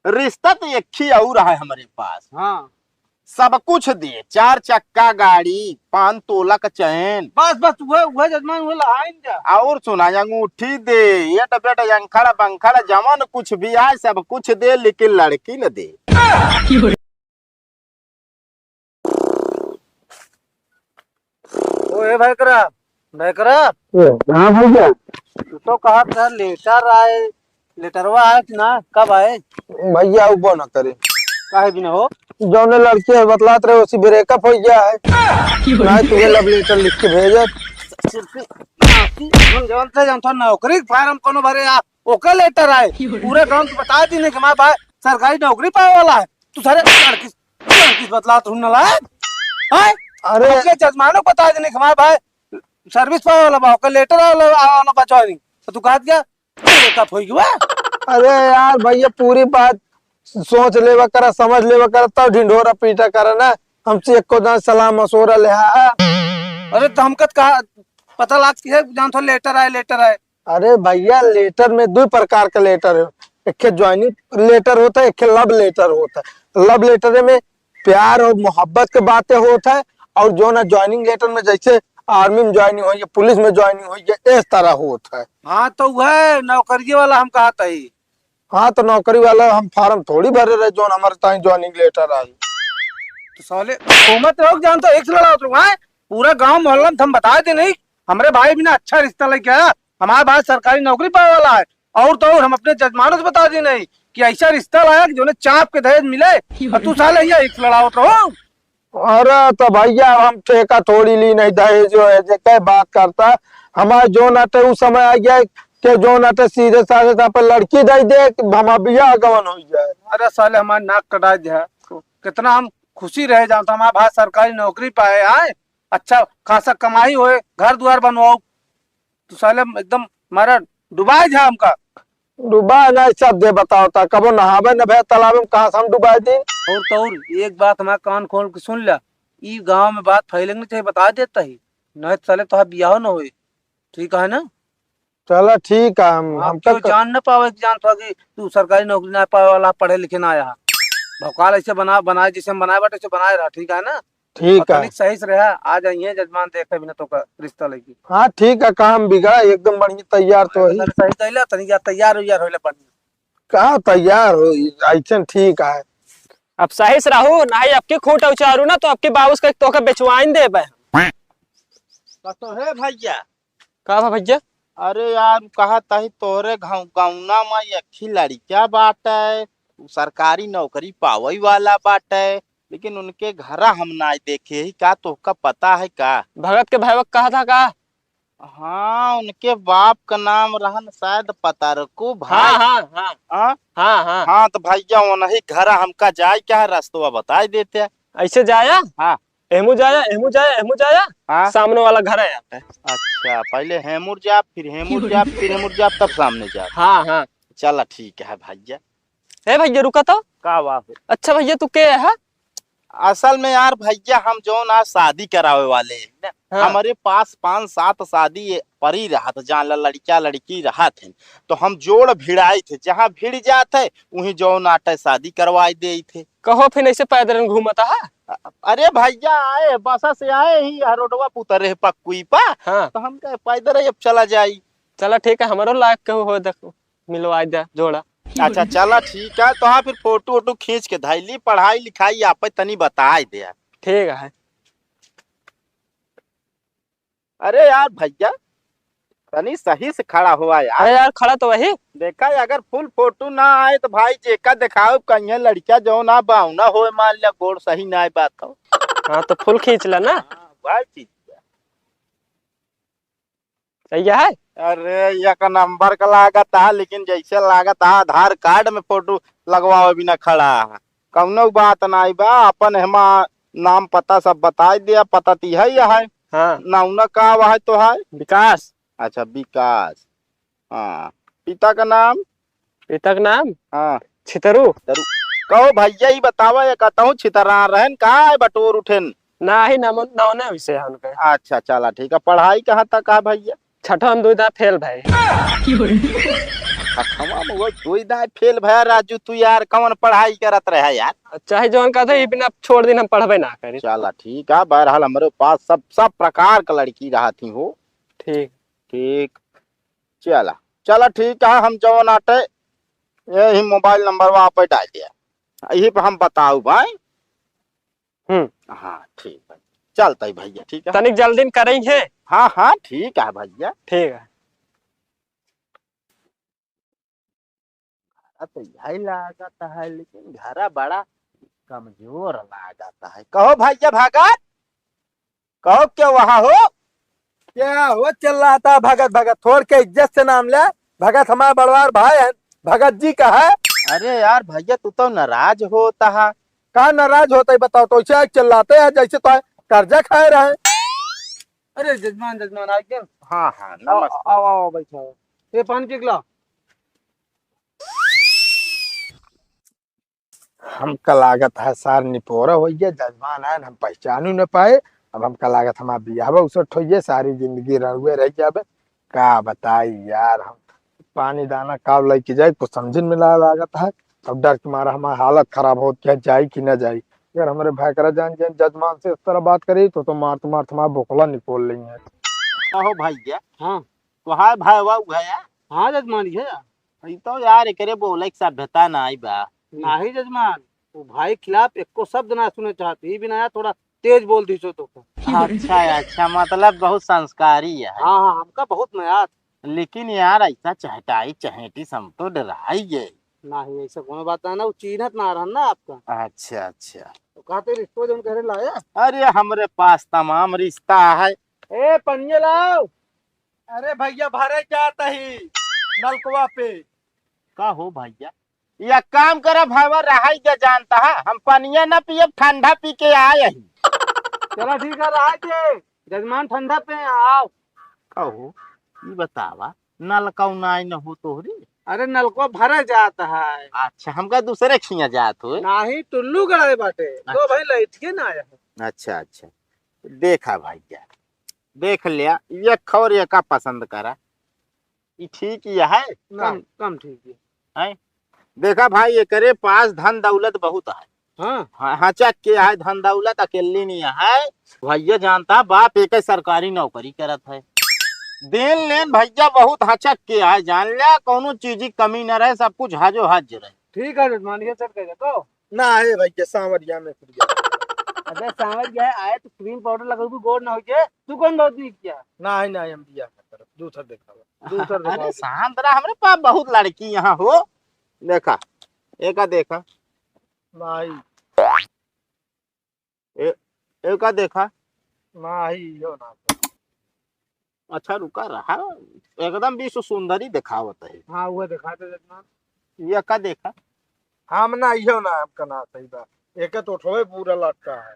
रिश्ता तो एक ही और है हमारे पास। हाँ सब कुछ दे, 4 चक्का गाड़ी, 5 तोला का चैन, बस बस वह जजमान वो लाइन जा। और सुना अंगूठी दे, ये बेटा अंखड़ा बंखड़ा जमन कुछ भी आए सब कुछ दे, लेकिन लड़की न दे। ओ भाई करा हाँ भैया। तू तो कहा था लेटर आए, लेटरवा आए कि ना, कब आए? भैया वो न करे काहे भी ना हो। जौने लड़की है बतलात रहे उसी ब्रेकअप हो गया है ना, तुम्हें लव लेटर लिख के भेजे। हम जवन थे नौकरी फार्म कोनो भरे आ ओके लेटर आए, पूरे गांव को बता दी ने कि मां भाई सरकारी नौकरी पाए वाला है। तू सारे लड़की बतला तू न लाए हां। अरे अपने जजमानों को बता देने कि मां भाई सर्विस पाए वाला बा, ओके लेटर वाला बचा नहीं तो तू कहा क्या ब्रेकअप हो गया। अरे यार भैया पूरी बात सोच लेवा करा, समझ लेवा करा, तब ढिंढोरा पीटा करा ना। हमसे एको दान सलाह मशवरा ले। अरे तो हमको कहा पता लाग कि जान थो लेटर आए। अरे भैया लेटर में 2 प्रकार का लेटर है, एक ज्वाइनिंग लेटर होता है, एक लव लेटर होता है। लव लेटर में प्यार और मोहब्बत के बातें होता है, और जो ना ज्वाइनिंग लेटर में जैसे आर्मी में ज्वाइनिंग हो या पुलिस में ज्वाइनिंग हो या इस तरह होता है। हाँ तो वह नौकरी वाला हम कहा था ही। हाँ तो नौकरी वाला हम फार्म थोड़ी भरे रहे जो हमारे ताई ज्वाइनिंग लेटर आई। तो साले हुकूमत लोग जानते एक से लड़ा उतरू है, पूरा गांव मोहल्ला में हम बताए थे नहीं। हमारे भाई भी ना अच्छा रिश्ता लेके आया, हमारा भाई सरकारी नौकरी पाने वाला है, और तो और हम अपने जजमानों से बता दी नहीं कि ऐसा रिश्ता लाया कि जो ने चाप के दहेज मिले, और तू साले ये एक से लड़ा उतरू। अरे तो भैया हम ठेका थोड़ी ली नहीं, दहेज जो है क्या बात करता। हमारे जो नाटे उस समय आ गया कि जो नाटे सीधे साधे पर लड़की दे दे हमारा बियाह गवन हो जाए। अरे साले हमारे नाक कटा दिया, कितना हम खुशी रह जाता हमारा भाई सरकारी नौकरी पाए आए, अच्छा खासा कमाई होए, घर द्वार बनवाओ। तो साले एकदम हमारा डुबाई जा हमका। डुबा ना सब दे बताओ था, कबो नहावे न भे तालाब में, कहाँ से हम डुबाए थे। और तो और एक बात हमारा कान खोल के सुन लिया, ई गांव में बात फैलेंगे चाहिए बता देता ही, नहीं तो साले तो बियाह ना हुए। ठीक है ना? चलो ठीक है। हम क्यों तक जान न पावे कि जान था कि तू सरकारी नौकरी ना पावे वाला, पढ़े लिखे ना आया भौकाल ऐसे बनाए जैसे हम बनाए बाटे ऐसे बनाए रहा। ठीक है ना? ठीक है। सही से रहा, आ जाइए जजमान देखे बिना तो का रिश्ता लेगी। हाँ ठीक है, काम बिगड़ा एकदम बढ़िया तैयार तो ही। सही कहला तनी या तैयार होइला बढ़िया। कहाँ तैयार हो ऐसा ठीक है। अब सही से रहू नहीं, आपके खूट उचारू ना तो आपके बाबूस का तो बेचवाइन दे तो है भैया। का भैया? अरे यार कहा ताही तोहरे गाँवना में एक ही लड़किया बात है, सरकारी नौकरी पावई वाला बात है, लेकिन उनके घरा हम ना देखे ही का, तो का पता है का? भगत के भाईवक कहा था का? हाँ उनके बाप का नाम रहन शायद पता रखो भाई। हाँ हाँ हाँ हाँ हाँ हाँ हाँ तो भैया वो नहीं घरा हमका जाए क्या है, रास्ता बता देते हैं। ऐसे जाया। हाँ एमू जाया हाँ सामने वाला घर है यहाँ पे। अच्छा पहले हेमुर जाप फिर हेमुर जाप फिर हेमुर जाप तब सामने जाप। हाँ हाँ चला ठीक है भैया। ए भैया रुका तो। का वाह। अच्छा भैया तू के है? असल में यार भैया हम जो ना शादी करावे वाले हैं ना, हाँ। हमारे पास 5-7 शादी पड़ी रहा था, जहाँ लड़किया लड़की रहा थे, तो हम जोड़ भिड़ाए थे, जहाँ भिड़ जाते वहीं जो नाटे शादी करवाई दे थे। कहो फिर ऐसे पैदल घूमता है? अरे भैया आए बसा से आए ही रोडवा पुतरे पक्कुई पा, हाँ तो हम कहे पैदल अब चला जाई। चला ठीक है, हमारो लायक के हो देखो मिलवा दे जोड़ा। अच्छा चला ठीक है, तो हाँ फिर फोटो वोटो खींच के धैली, पढ़ाई लिखाई आप तनी बताए दे। ठीक है। अरे यार भैया तनी सही से खड़ा हुआ यार। अरे यार खड़ा तो वही। देखा अगर फुल फोटो ना आए तो भाई जेका दिखाओ कहीं लड़किया जो ना बाउना हो, मान लिया गोड़ सही ना आए बात हो। हाँ तो फुल खींच ला ना। भाई चीज सही है। अरे एक नंबर का लागत है, लेकिन जैसे लागत है आधार कार्ड में फोटो लगवावे बिना खड़ा है, कौनो बात नहीं बा। अपन हमा नाम पता सब बता दिया, पता ती है यह है। हाँ नाउना का है तो है विकास। अच्छा विकास। हाँ पिता का नाम? पिता का नाम हाँ छितरू। कहो भैया ही बतावा, ये कहता हूँ छितरा रहन कहा है बटोर उठेन ना ही ना ना विषय है उनके। अच्छा चला ठीक है। पढ़ाई कहाँ तक है भैया? छठा हम 2 फेल भाई। छठवा में वो कोई दाय फेल भया राजू तू यार कौन पढ़ाई करत रहा यार। चाहे जौन कहते ही बिना छोड़ दिन हम पढ़बे ना करी। चला ठीक है, बहरहाल हमारे पास सब सब प्रकार का लड़की रहा थी हो। ठीक। ठीक चला चला ठीक है, हम जवन आटे यही मोबाइल नंबर वहाँ पे डाल दिया, यही पे हम बताऊ भाई। हाँ ठीक है, चलता है भैया। ठीक है तनिक जल्दी करेंगे। हाँ हाँ ठीक है भैया। ठीक है। तो यही लागता है, लेकिन घर बड़ा कमजोर लागता है। कहो भैया भगत, कहो क्या वहाँ हो? क्या हो चल रहा था? भगत भगत थोड़ के इज्जत से नाम ले। भगत हमारा बड़वार भाई है, भगत जी का है। अरे यार भैया तू तो नाराज होता है। कहा नाराज होता है बताओ? तो ऐसे चिल्लाते हैं जैसे तो कर्जा खाए रहे। अरे जजमान जजमान आ गए। हाँ हाँ आओ नमस्ते। आओ आओ बैठो। ये पानी पी लो। हमका लागत है सार निपोरा हो गया, जजमान है हम पहचानू न पाए। अब हमका लागत हमारा बियाह उसट हो सारी जिंदगी रहुए रह जाबे। का बताई यार, हम पानी दाना काब लेके जाए कुछ समझ में ना लागत है। अब डर के मारा हमारा हालत खराब हो क्या जाए कि न जाए। अगर हमारे भाई करा जान जान जजमान से इस तरह बात करी तो मार तुम्हारा बोखला निकोल लेंगे। कहो भैया हाँ तुहार भाई वाह गया? हाँ जजमान है। ई तो यार एकरे बोले के सभ्यता ना आई बा। नहीं जजमान, वो भाई खिलाफ एको शब्द ना सुने चाहती ही बिना थोड़ा तेज बोल दी सो तो। अच्छा अच्छा, मतलब बहुत संस्कारी है। हाँ हाँ हमका बहुत मयात। लेकिन यार ऐसा चहटाई चहेटी सम तो डराई गए। नहीं ऐसा कोनो बात ना, वो चीनत ना रहन ना आपका। अच्छा अच्छा। तो कहते रिश्तो जो कह रहे लाया। अरे हमरे पास तमाम रिश्ता है। ए पनिया लाओ। अरे भैया भरे जाता ही नलकुआ पे। का हो भैया, या काम करा भावा रहा ही जानता है, हम पनिया न पियब ठंडा पी के आए ही। चलो ठीक है रहा के जजमान ठंडा पे आओ। कहो ये बतावा नलका नाई न हो तोहरी? अरे नलको भरा जाता है। अच्छा हमका दूसरे खिया जात हो। नाही टुल्लू गड़ाए बाटे तो भाई लाइट के ना आया है। अच्छा अच्छा, देखा भैया देख लिया, ये खबर ये का पसंद करा, ये ठीक ही है। कम कम ठीक है। देखा भाई ये करे पास धन दौलत बहुत है। हाँ हाँ चक के है, धन दौलत अकेली नहीं है। भैया जानता बाप एक सरकारी नौकरी करत है। देन लेन भैया बहुत हचक के है, जान लिया कोनो चीज की कमी न रहे, सब कुछ हाजो हाजिर रहे। ठीक है जजमान ये चल गया तो ना है भैया सांवरिया में फिर गया। अबे सांवर गया आए तो क्रीम पाउडर लगाऊ भी गोड़ ना हो जाए। तू कौन बहुत नहीं किया। ना है ना हम बिया तरफ दूसरा देखा दूसरा अरे शांत रहा, हमरे पास बहुत लड़की यहाँ हो। देखा एका देखा नहीं एका देखा। नहीं हो ना। अच्छा रुका रहा, एकदम विश्व सुंदरी दिखावत है। हाँ वो दिखाते जजमान। ये का देखा? हम ना इहो ना आपका ना सही बात। एक तो ठोए पूरा लटका है।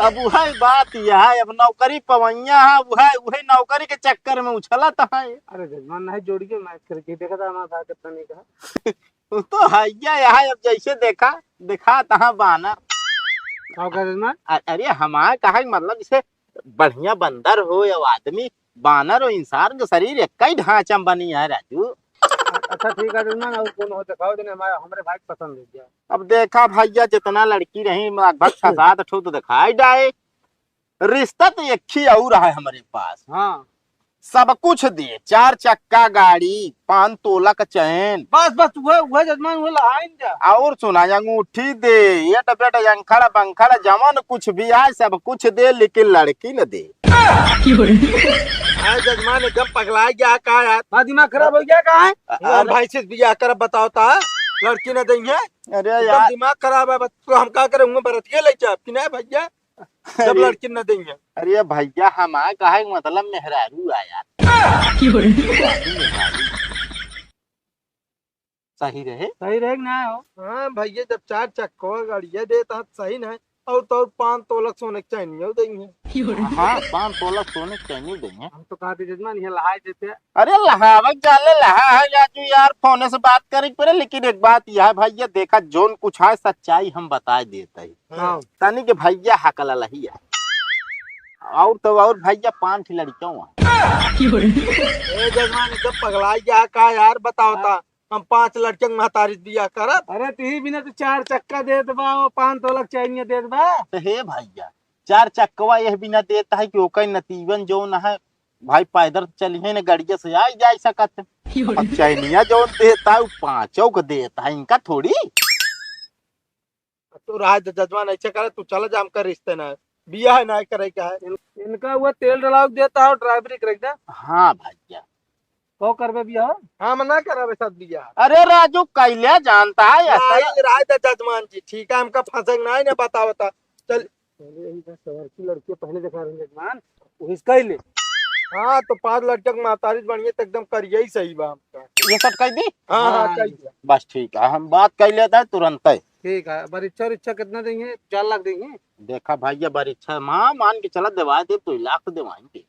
अब वही बात यह है, अब नौकरी पवैया है, वही नौकरी के चक्कर में उछलत है। अरे जजमान नहीं जोड़ी के मैच करके देखा था हमारा भाई कितना नहीं कहा। तो हैया यहाँ अब जैसे देखा दिखा तहाँ बानर। क्या कहा जजमान? अरे हमारे कहा मतलब जैसे बढ़िया बंदर हो या आदमी, बानर और इंसान का शरीर एक ही ढांचा में बनी है राजू। अच्छा ठीक है जजमान, और कौन हो दिखाओ देने हमारे भाई को पसंद हो गया। अब देखा भैया जितना लड़की रही लगभग 6-7 ठो तो दिखाई जाए। रिश्ता तो एक ही और है हमारे पास। हाँ सब कुछ दे, 4 चक्का गाड़ी, 5 तोला का चैन, बस बस वह जजमान वो लाइन जा। और सुना अंगूठी दे, ये बेटा अंखड़ा बंखड़ा जमन कुछ भी आए सब कुछ दे, लेकिन लड़की न दे। जजमान एकदम पगला गया का यार। हाँ दिमाग खराब हो गया कहा है। हम भाई से बिया कर बताओ ता लड़की न देंगे। अरे एकदम यार दिमाग खराब है तो हम क्या करेंगे? बरतिये ले जाए कि नहीं भैया जब लड़की न देंगे। अरे भैया हमारे कहा मतलब मेहरारू आया सही रहे। सही रहेगा ना हो। हाँ भैया जब 4 चक्का गाड़िया देता है सही नहीं, और तो 5 तोलक सोने की चाहिए देंगे। हाँ 5 तोला सोने चाहिए देंगे। हम तो कहते जजमान ये लहाई देते। अरे लहावक जाले लहा है राजू यार, फोन से बात करे पड़े। लेकिन एक बात यह है भैया, देखा जोन कुछ है सच्चाई हम बता देते हैं। हाँ तनी के भैया हकला लही है, और तो और भैया 5 लड़कियों है। ए जजमान एकदम पगलाई गया का यार बताओ ता हम 5 लड़के के महतारी बिया करब। अरे ती बिना तो 4 चक्का देत बा, 5 तोलक चाहिए देत बा। तो हे भैया 4 चक्कवा यह बिना देता है कि ओकर नतीबन जो न है भाई पैदल चलिए न गड़िया से आ जा सकत। अब चैनिया जो देता है वो 5 को देता है, इनका थोड़ी। तू रहा है जजमान ऐसे करे तू चल जा, हम कर रिश्ते ना बिया है ना करे क्या है। इनका हुआ तेल डलाव देता है, ड्राइवरी करेगा। हाँ भैया को करबे बिया? हाँ मना करब साथ बिया। अरे राजू कैले जानता है ऐसा। रहा है जजमान जी ठीक है, हमका फंसेंगे ना ना बताओ ता चल। शहर की लड़की पहले दिखा रहे जजमान, वो इसका ही ले। हाँ तो 5 लड़के के महतारी बढ़िया तो एकदम करिए ही सही बा हमका। ये सब कह दी। हाँ हाँ कहिए। बस ठीक है, हम बात कर लेते हैं तुरंत ही। ठीक है, परीक्षा इच्छा कितना देंगे? 4 लाख देंगे। देखा भैया परीक्षा माँ मान के चला दवा दे तो 1 लाख तो देवाएंगे।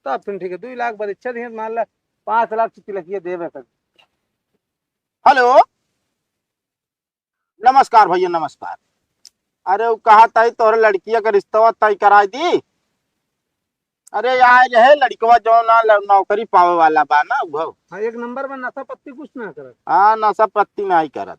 तब फिर ठीक है, 2 लाख परीक्षा देंगे, मान ला 5 लाख की तिलकिया देवे कर। हेलो नमस्कार भैया नमस्कार। अरे वो कहा था तोहरे लड़किया का रिश्ता तय करा दी। अरे यार है लड़कवा जो ना नौकरी पावे वाला बा ना वो। हाँ, 1 नंबर में नशा पत्ती कुछ ना करे। हाँ नशा पत्ती नहीं करत।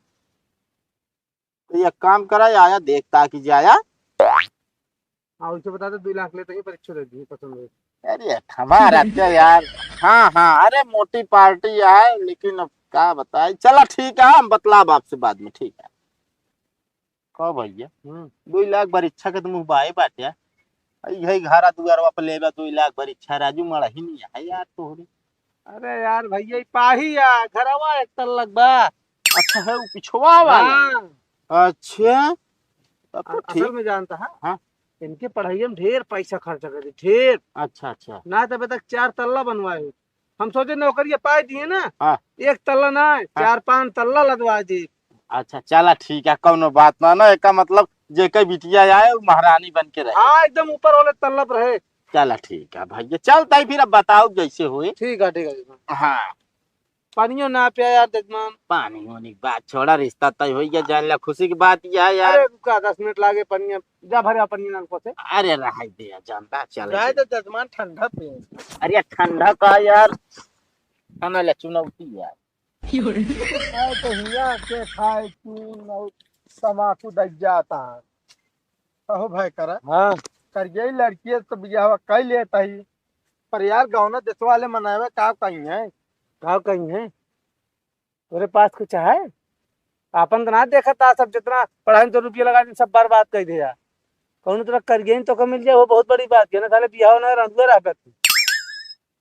तो एक काम करा आया देखता कि जाया। हाँ उसे बता दे 2 लाख लेते ही परीक्षा दे दी पसंद है। अरे हमारा क्या यार। हाँ हाँ अरे मोटी पार्टी है लेकिन अब क्या बताए। चला ठीक है हम बतलाब आपसे बाद में, ठीक है। कहो भैया 2 लाख परीक्षा के तुम बाए बाटे यही घरा दुआरवा पे लेबा 2 लाख परीक्षा राजू मड़ा ही नहीं है यार तोहरी। अरे यार भैया पाही या घरवा एक तल्लक बा। अच्छा है वो पिछवा वाला। हाँ। अच्छा तब तो असल ठीक। में जानता है हाँ। इनके पढ़ाई में ढेर पैसा खर्चा कर दी, ढेर। अच्छा अच्छा ना तो अभी तक 4 तल्ला बनवाए। हम सोचे नौकरियां पाए दिए ना। हाँ। 1 तल्ला ना 4-5 तल्ला लगवा दी। अच्छा चला ठीक है कौनो बात ना इसका मतलब जेके बिटिया आए वो महारानी बन के रहे। हाँ एकदम ऊपर वाले तल्ला पर रहे। चला ठीक है भैया चलता ही फिर अब बताओ जैसे हुए। ठीक है ठीक है। हाँ पानियों ना पिया यार जजमान। पानी होने की बात छोड़ा रिश्ता तय हो गया जान ला खुशी की बात यह है यार। अरे रुका 10 मिनट लागे पनिया जा भरे पनिया नलको से। अरे रहा दे जानता चल रहा तो जजमान ठंडा पे। अरे ठंडा का यार खाना ले चुनौती यार। तो हिया के खाए तू तमाकू दग जाता है। कहो भाई करा हाँ करिए लड़की तो बियाह कई लेता ही। पर यार गाँव ना देश वाले मनावे का कहीं है। गाँव कहीं है तेरे पास कुछ है? अपन तो ना देखा था सब जितना पढ़ाई में तो रुपया लगा दी सब बर्बाद कर दिया। कौन तरह कर गई तो मिल जाए वो बहुत बड़ी बात है ना। साले बियाह ना रंधुए रह तू।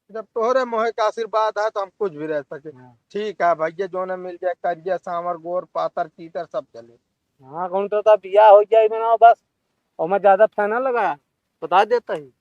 जब तोहरे मोहे का आशीर्वाद है तो हम कुछ भी रह सके। ठीक है भैया जो ना मिल जाए करिए सांवर गोर पातर चीतर सब चले। हाँ कौन तरह बियाह हो जाए मैं बस। और मैं ज्यादा फैन लगा बता देता ही।